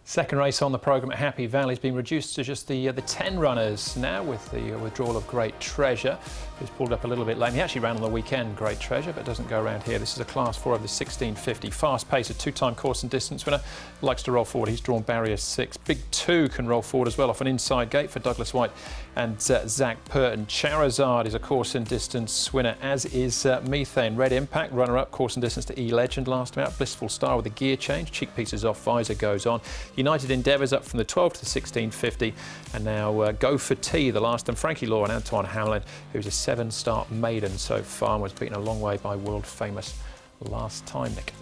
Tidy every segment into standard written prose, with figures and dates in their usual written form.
Second race on the programme at Happy Valley has been reduced to just the 10 runners now with the withdrawal of Great Treasure, who's pulled up a little bit late. He actually ran on the weekend, Great Treasure, but doesn't go around here. This is a Class 4 over the 1650. Fast pace, a two-time course and distance winner. Likes to roll forward. He's drawn barrier 6. Big 2 can roll forward as well off an inside gate for Douglas White and Zach Purton. Charizard is a course and distance winner, as is Methane. Red Impact, runner-up, course and distance to E-Legend last time out. Blissful Star with a gear change. Cheek pieces off, visor goes on. United Endeavours up from the 12 to the 1650, and now Go for Tea, the last, and Frankie Law and Antoine Hamlin, who's a 7-start maiden so far and was beaten a long way by world famous last time, Nick.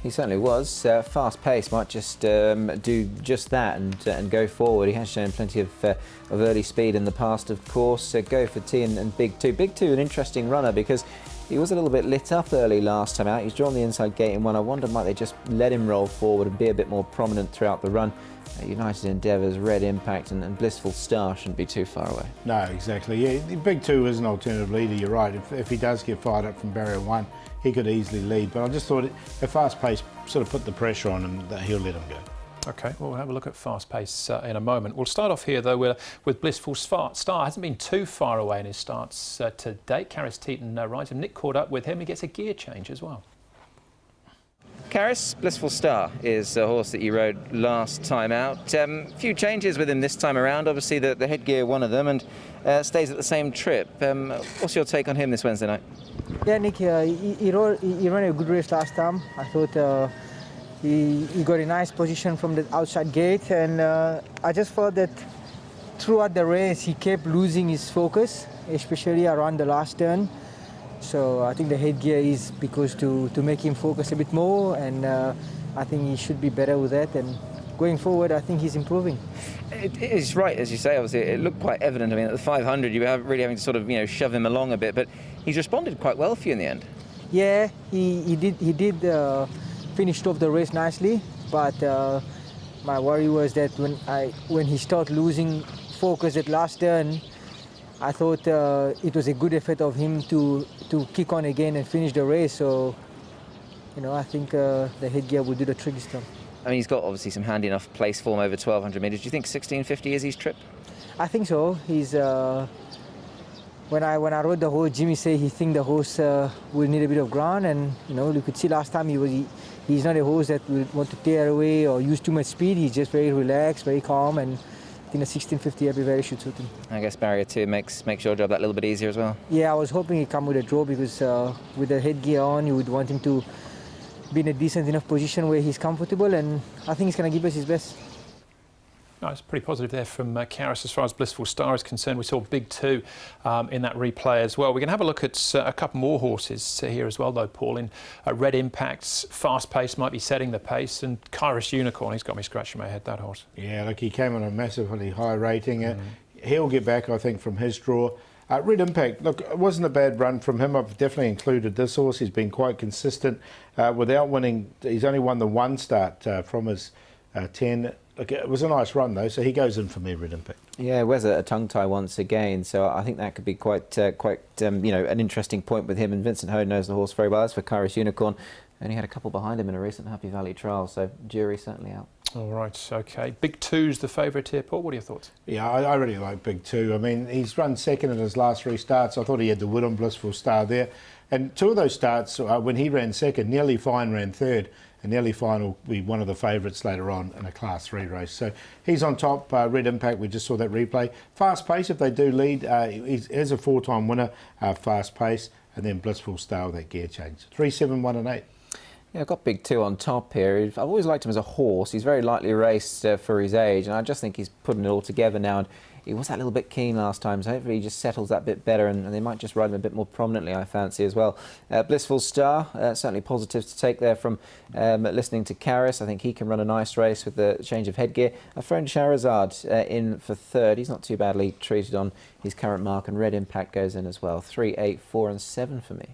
He certainly was. Fast pace might just do just that and go forward. He has shown plenty of early speed in the past, of course. Go for Tea and Big 2. Big 2, an interesting runner because he was a little bit lit up early last time out. He's drawn the inside gate in one. I wonder might they just let him roll forward and be a bit more prominent throughout the run. United Endeavours, Red Impact and Blissful Star shouldn't be too far away. No, exactly. Yeah, Big 2 is an alternative leader, you're right. If he does get fired up from barrier 1, he could easily lead. But I just thought a fast pace sort of put the pressure on him that he'll let him go. OK, well, we'll have a look at fast pace in a moment. We'll start off here, though, with Blissful Star. Hasn't been too far away in his starts to date. Karis Teaton rides him. Nick caught up with him. He gets a gear change as well. Karis, Blissful Star is a horse that you rode last time out. A few changes with him this time around. Obviously, the headgear, one of them, and stays at the same trip. What's your take on him this Wednesday night? Yeah, Nick, he ran a good race last time. I thought he got a nice position from the outside gate, and I just felt that throughout the race he kept losing his focus, especially around the last turn. So I think the headgear is because to make him focus a bit more, and I think he should be better with that. And going forward, I think he's improving. It is right, as you say. Obviously, it looked quite evident. I mean, at the 500, you were really having to sort of shove him along a bit, but he's responded quite well for you in the end. Yeah, he did finished off the race nicely, but my worry was that when he started losing focus at last turn, I thought it was a good effort of him to kick on again and finish the race. So, I think the headgear will do the trick this time. I mean, he's got obviously some handy enough place form over 1,200 metres. Do you think 1650 is his trip? I think so. He's when I rode the horse, Jimmy said he think the horse will need a bit of ground, and you could see last time he's not a horse that will want to tear away or use too much speed. He's just very relaxed, very calm, and I think the 1650 Happy Valley should suit him. I guess barrier 2 makes your job that little bit easier as well. Yeah, I was hoping he'd come with a draw because with the headgear on, you would want him to be in a decent enough position where he's comfortable, and I think he's going to give us his best. No, it's pretty positive there from Karis as far as Blissful Star is concerned. We saw Big 2 in that replay as well. We're going to have a look at a couple more horses here as well, though, Paul. In Red Impact's fast pace might be setting the pace, and Kairos Unicorn, he's got me scratching my head, that horse. Yeah, look, he came on a massively high rating. He'll get back, I think, from his draw. Red Impact, look, it wasn't a bad run from him. I've definitely included this horse. He's been quite consistent without winning. He's only won the one start from his 10. Look, it was a nice run, though, so he goes in for me, Red Impact. Yeah, Wes a tongue tie once again, so I think that could be quite an interesting point with him. And Vincent Ho knows the horse very well. As for Kairos Unicorn, only had a couple behind him in a recent Happy Valley trial, so jury certainly out. All right, OK. Big 2's the favourite here, Paul. What are your thoughts? Yeah, I really like Big 2. I mean, he's run second in his last 3 starts. I thought he had the wood on Blissful Star there. And 2 of those starts, when he ran second, Nearly Fine ran third. And Nearly Fine will be one of the favourites later on in a Class 3 race. So he's on top. Red Impact, we just saw that replay. Fast pace, if they do lead, he's a 4-time winner, fast pace. And then Blissful Star with that gear change. 3, 7, 1 and 8. Yeah, I've got Big 2 on top here. I've always liked him as a horse. He's very lightly raced for his age, and I just think he's putting it all together now. And he was that little bit keen last time, so hopefully he just settles that bit better, and they might just ride him a bit more prominently, I fancy, as well. Blissful Star, certainly positive to take there from listening to Karis. I think he can run a nice race with the change of headgear. I've thrown Charizard in for third. He's not too badly treated on his current mark, and Red Impact goes in as well. 3, 8, 4 and 7 for me.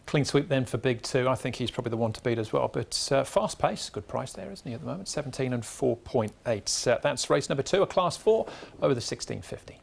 Clean sweep then for Big 2. I think he's probably the one to beat as well. But fast pace, good price there, isn't he, at the moment? 17 and 4.8. That's race number 2, a Class 4 over the 1650.